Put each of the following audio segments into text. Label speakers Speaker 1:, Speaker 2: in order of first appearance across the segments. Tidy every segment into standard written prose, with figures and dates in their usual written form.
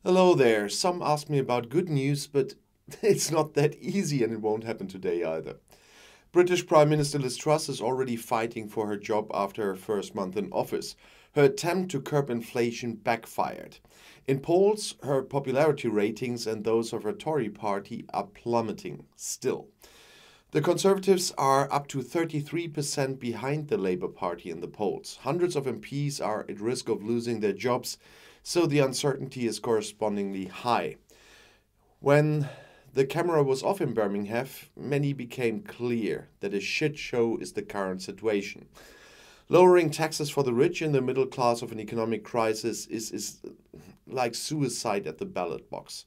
Speaker 1: Hello there. Some ask me about good news, but it's not that easy and it won't happen today either. British Prime Minister Liz Truss is already fighting for her job after her first month in office. Her attempt to curb inflation backfired. In polls, her popularity ratings and those of her Tory party are plummeting still. The Conservatives are up to 33% behind the Labour Party in the polls. Hundreds of MPs are at risk of losing their jobs, so the uncertainty is correspondingly high. When the camera was off in Birmingham, many became clear that a shit show is the current situation. Lowering taxes for the rich in the middle class of an economic crisis is like suicide at the ballot box.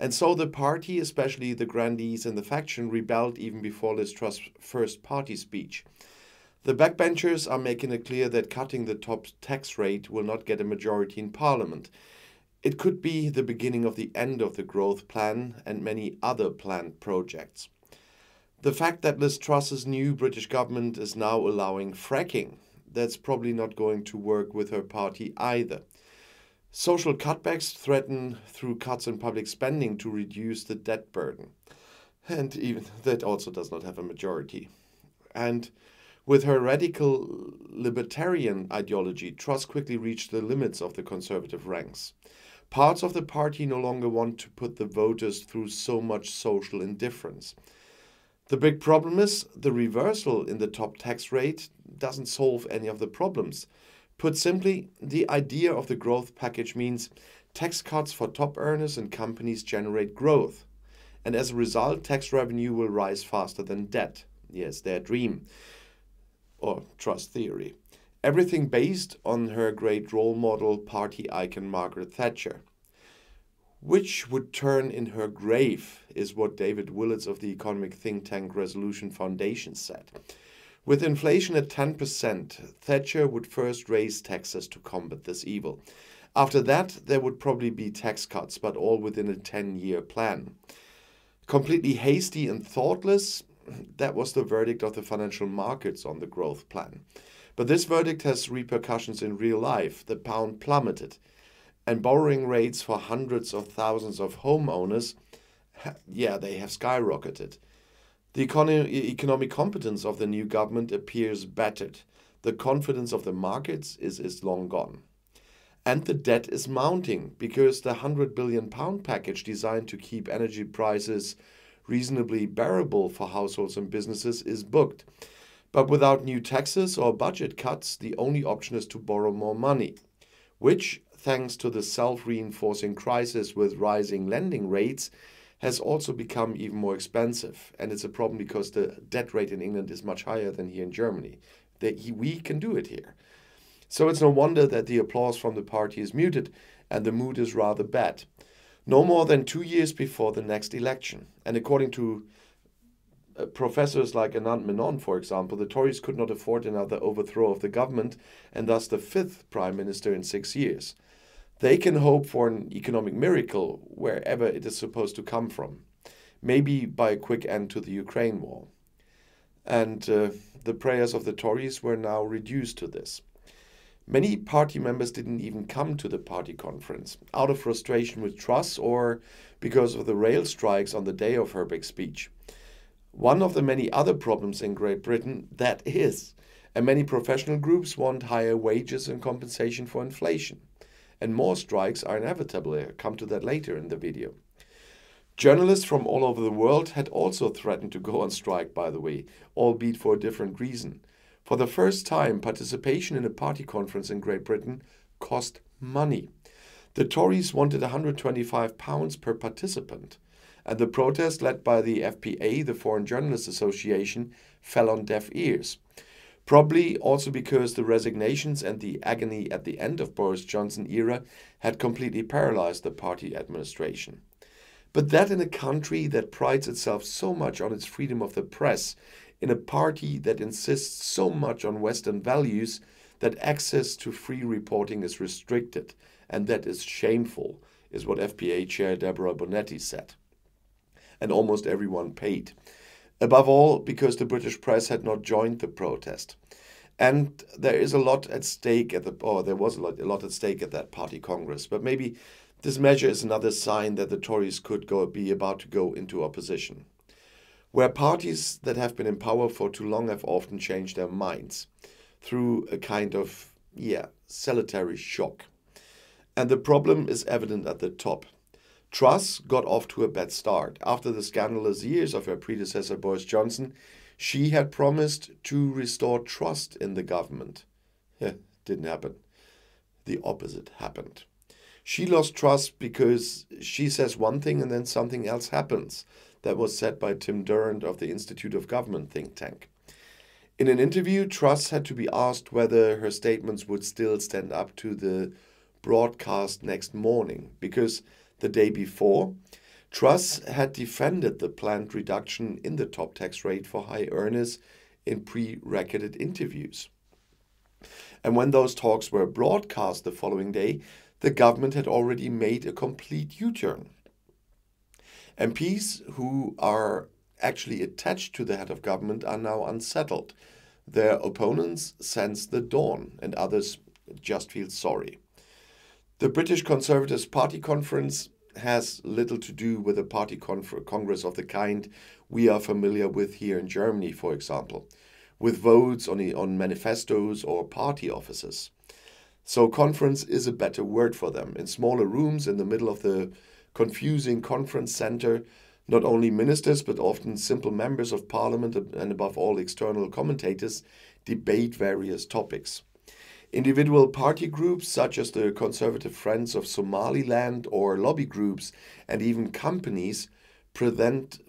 Speaker 1: And so the party, especially the grandees and the faction, rebelled even before Liz Truss' first party speech. The backbenchers are making it clear that cutting the top tax rate will not get a majority in Parliament. It could be the beginning of the end of the growth plan and many other planned projects. The fact that Liz Truss's new British government is now allowing fracking, that's probably not going to work with her party either. Social cutbacks threaten through cuts in public spending to reduce the debt burden. And even that also does not have a majority. And with her radical libertarian ideology, Truss quickly reached the limits of the Conservative ranks. Parts of the party no longer want to put the voters through so much social indifference. The big problem is the reversal in the top tax rate doesn't solve any of the problems. Put simply, the idea of the growth package means tax cuts for top earners and companies generate growth. And as a result, tax revenue will rise faster than debt. Yes, their dream. Or Truss theory. Everything based on her great role model party icon Margaret Thatcher. Which would turn in her grave, is what David Willetts of the economic think tank Resolution Foundation said. With inflation at 10%, Thatcher would first raise taxes to combat this evil. After that, there would probably be tax cuts, but all within a 10-year plan. Completely hasty and thoughtless, that was the verdict of the financial markets on the growth plan. But this verdict has repercussions in real life. The pound plummeted, and borrowing rates for hundreds of thousands of homeowners, they have skyrocketed. The economic competence of the new government appears battered. The confidence of the markets is long gone. And the debt is mounting because the £100 billion package designed to keep energy prices reasonably bearable for households and businesses is booked. But without new taxes or budget cuts, the only option is to borrow more money, which, thanks to the self-reinforcing crisis with rising lending rates, has also become even more expensive. And it's a problem because the debt rate in England is much higher than here in Germany. We can do it here. So it's no wonder that the applause from the party is muted and the mood is rather bad. No more than 2 years before the next election. And according to professors like Anand Menon, for example, the Tories could not afford another overthrow of the government and thus the fifth Prime Minister in 6 years. They can hope for an economic miracle wherever it is supposed to come from, maybe by a quick end to the Ukraine war. And the prayers of the Tories were now reduced to this. Many party members didn't even come to the party conference, out of frustration with Truss or because of the rail strikes on the day of her big speech. One of the many other problems in Great Britain, that is, and many professional groups want higher wages and compensation for inflation. And more strikes are inevitable. I'll come to that later in the video. Journalists from all over the world had also threatened to go on strike, by the way, albeit for a different reason. For the first time, participation in a party conference in Great Britain cost money. The Tories wanted £125 per participant, and the protest led by the FPA, the Foreign Journalists Association, fell on deaf ears. Probably also because the resignations and the agony at the end of Boris Johnson's era had completely paralyzed the party administration. But that in a country that prides itself so much on its freedom of the press, in a party that insists so much on Western values, that access to free reporting is restricted, and that is shameful, is what FPA Chair Deborah Bonetti said. And almost everyone paid. Above all, because the British press had not joined the protest. And there is a lot at stake there was a lot at stake at that party congress. But maybe This measure is another sign that the Tories could be about to go into opposition, where parties that have been in power for too long have often changed their minds through a kind of, salutary shock. And the problem is evident at the top. Truss got off to a bad start. After the scandalous years of her predecessor Boris Johnson, she had promised to restore trust in the government. Didn't happen. The opposite happened. She lost trust because she says one thing and then something else happens. That was said by Tim Durrant of the Institute of Government think tank. In an interview, Truss had to be asked whether her statements would still stand up to the broadcast next morning, because the day before, Truss had defended the planned reduction in the top tax rate for high earners in pre-recorded interviews. And when those talks were broadcast the following day, the government had already made a complete U-turn. MPs who are actually attached to the head of government are now unsettled. Their opponents sense the dawn, and others just feel sorry. The British Conservatives Party Conference has little to do with a party congress of the kind we are familiar with here in Germany, for example, with votes on manifestos or party offices. So conference is a better word for them. In smaller rooms in the middle of the confusing conference center, not only ministers but often simple members of parliament and above all external commentators debate various topics. Individual party groups such as the Conservative Friends of Somaliland or lobby groups and even companies present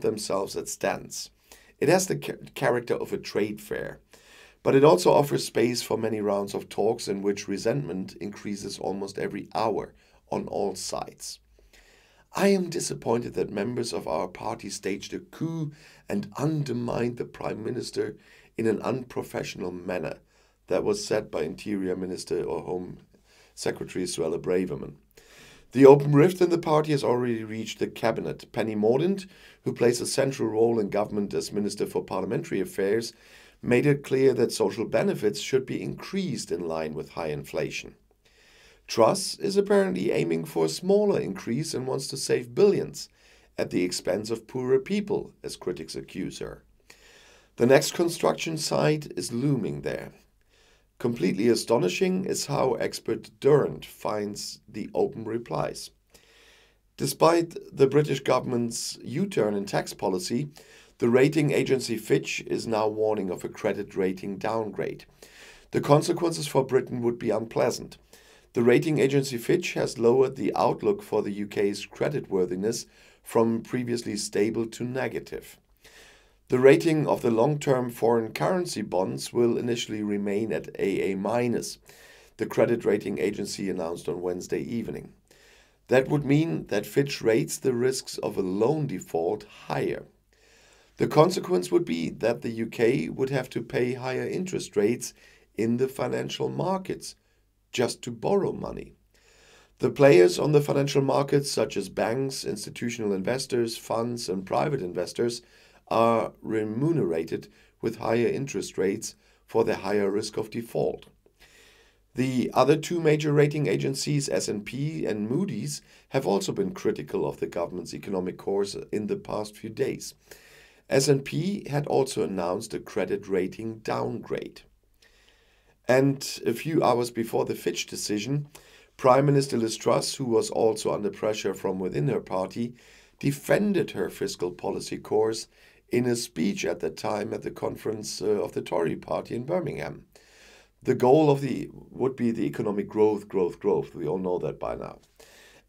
Speaker 1: themselves at stands. It has the character of a trade fair. But it also offers space for many rounds of talks in which resentment increases almost every hour on all sides. I am disappointed that members of our party staged a coup and undermined the Prime Minister in an unprofessional manner. That was said by Interior Minister or Home Secretary Suella Braverman. The open rift in the party has already reached the cabinet. Penny Mordaunt, who plays a central role in government as Minister for Parliamentary Affairs, made it clear that social benefits should be increased in line with high inflation. Truss is apparently aiming for a smaller increase and wants to save billions at the expense of poorer people, as critics accuse her. The next construction site is looming there. Completely astonishing is how expert Durrant finds the open replies. Despite the British government's U-turn in tax policy, the rating agency Fitch is now warning of a credit rating downgrade. The consequences for Britain would be unpleasant. The rating agency Fitch has lowered the outlook for the UK's creditworthiness from previously stable to negative. The rating of the long-term foreign currency bonds will initially remain at AA-, the credit rating agency announced on Wednesday evening. That would mean that Fitch rates the risks of a loan default higher. The consequence would be that the UK would have to pay higher interest rates in the financial markets just to borrow money. The players on the financial markets, such as banks, institutional investors, funds, and private investors, are remunerated with higher interest rates for their higher risk of default. The other two major rating agencies, S&P and Moody's, have also been critical of the government's economic course in the past few days. S&P had also announced a credit rating downgrade. And a few hours before the Fitch decision, Prime Minister Liz Truss, who was also under pressure from within her party, defended her fiscal policy course in a speech at the time at the conference of the Tory party in Birmingham. The goal would be the economic growth. We all know that by now.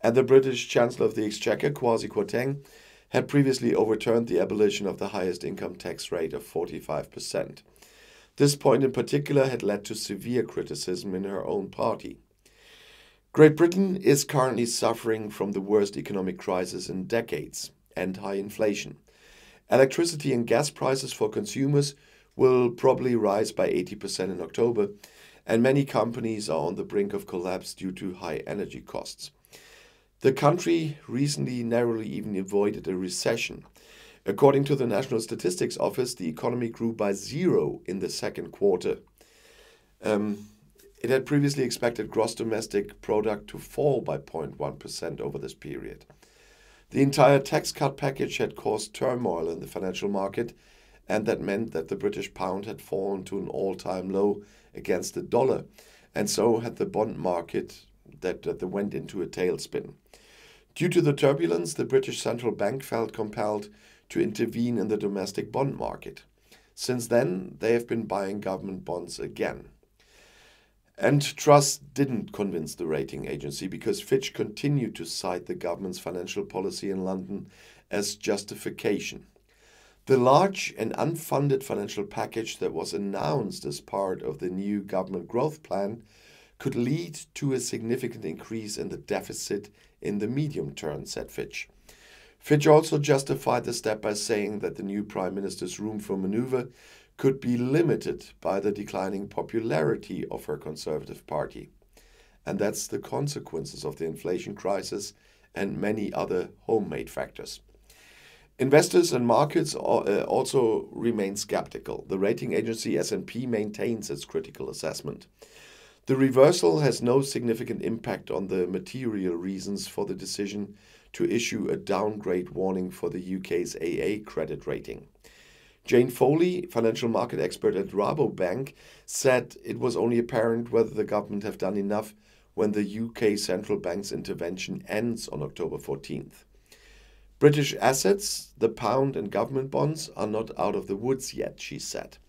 Speaker 1: And the British Chancellor of the Exchequer, Kwasi Kwarteng, had previously overturned the abolition of the highest income tax rate of 45%. This point in particular had led to severe criticism in her own party. Great Britain is currently suffering from the worst economic crisis in decades and high inflation. Electricity and gas prices for consumers will probably rise by 80% in October, and many companies are on the brink of collapse due to high energy costs. The country recently narrowly even avoided a recession. According to the National Statistics Office, the economy grew by 0 in the second quarter. It had previously expected gross domestic product to fall by 0.1% over this period. The entire tax cut package had caused turmoil in the financial market, and that meant that the British pound had fallen to an all-time low against the dollar, and so had the bond market that went into a tailspin. Due to the turbulence, the British Central Bank felt compelled to intervene in the domestic bond market. Since then, they have been buying government bonds again. And Truss didn't convince the rating agency because Fitch continued to cite the government's financial policy in London as justification. The large and unfunded financial package that was announced as part of the new government growth plan could lead to a significant increase in the deficit in the medium term, said Fitch. Fitch also justified the step by saying that the new Prime Minister's room for maneuver could be limited by the declining popularity of her Conservative Party. And that's the consequences of the inflation crisis and many other homemade factors. Investors and markets also remain skeptical. The rating agency S&P maintains its critical assessment. The reversal has no significant impact on the material reasons for the decision to issue a downgrade warning for the UK's AA credit rating. Jane Foley, financial market expert at Rabobank, said it was only apparent whether the government have done enough when the UK central bank's intervention ends on October 14th. British assets, the pound and government bonds, are not out of the woods yet, she said.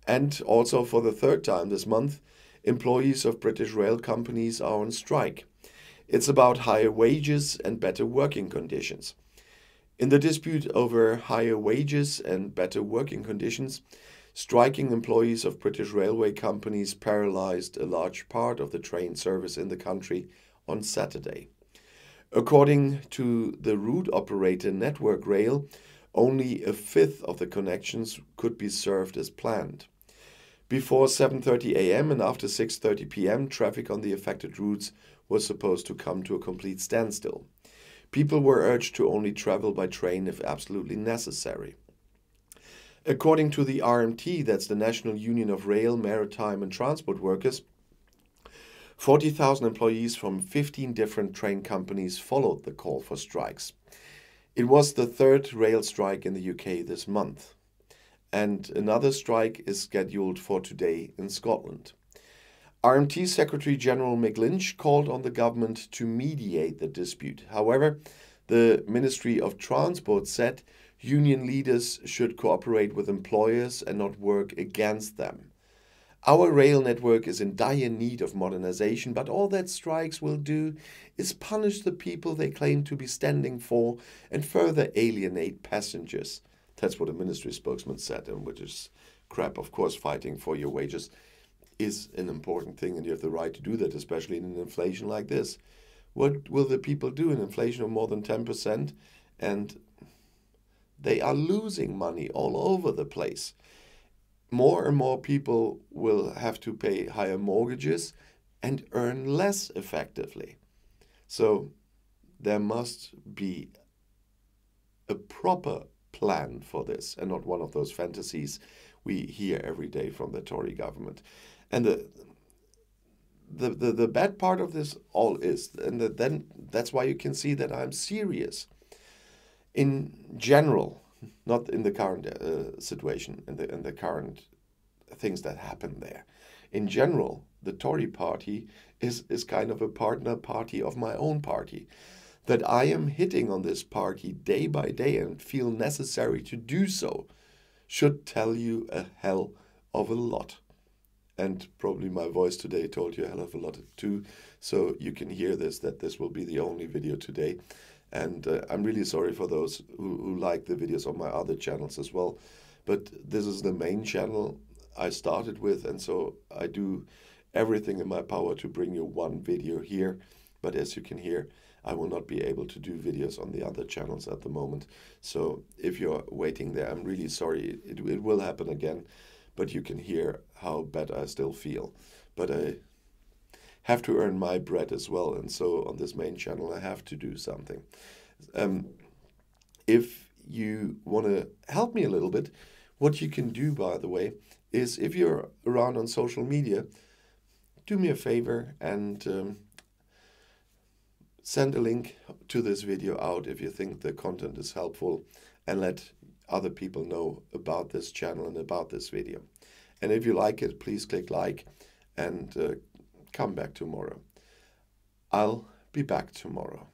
Speaker 1: And also for the third time this month, employees of British rail companies are on strike. It's about higher wages and better working conditions. In the dispute over higher wages and better working conditions, striking employees of British railway companies paralyzed a large part of the train service in the country on Saturday. According to the route operator Network Rail, only a fifth of the connections could be served as planned. Before 7:30 a.m. and after 6:30 p.m., traffic on the affected routes was supposed to come to a complete standstill. People were urged to only travel by train if absolutely necessary. According to the RMT, that's the National Union of Rail, Maritime and Transport Workers, 40,000 employees from 15 different train companies followed the call for strikes. It was the third rail strike in the UK this month, and another strike is scheduled for today in Scotland. RMT Secretary General McLinch called on the government to mediate the dispute. However, the Ministry of Transport said union leaders should cooperate with employers and not work against them. Our rail network is in dire need of modernization, but all that strikes will do is punish the people they claim to be standing for and further alienate passengers. That's what a ministry spokesman said, and which is crap. Of course, fighting for your wages is an important thing, and you have the right to do that, especially in an inflation like this. What will the people do in inflation of more than 10%? And they are losing money all over the place. More and more people will have to pay higher mortgages and earn less effectively. So there must be a proper plan for this, and not one of those fantasies we hear every day from the Tory government. And the bad part of this all is, and then that's why you can see that I'm serious. In general, not in the current situation, in the current things that happen there. In general, the Tory party is kind of a partner party of my own party. That I am hitting on this party day by day and feel necessary to do so should tell you a hell of a lot. And probably my voice today told you a hell of a lot too, so you can hear this, that this will be the only video today. And I'm really sorry for those who like the videos on my other channels as well. But this is the main channel I started with, and so I do everything in my power to bring you one video here. But as you can hear, I will not be able to do videos on the other channels at the moment. So if you're waiting there, I'm really sorry. It will happen again. But you can hear how bad I still feel. But I have to earn my bread as well. And so on this main channel, I have to do something. If you want to help me a little bit, what you can do, by the way, is if you're around on social media, do me a favor and send a link to this video out if you think the content is helpful, and let other people know about this channel and about this video. And if you like it, please click like and come back tomorrow. I'll be back tomorrow.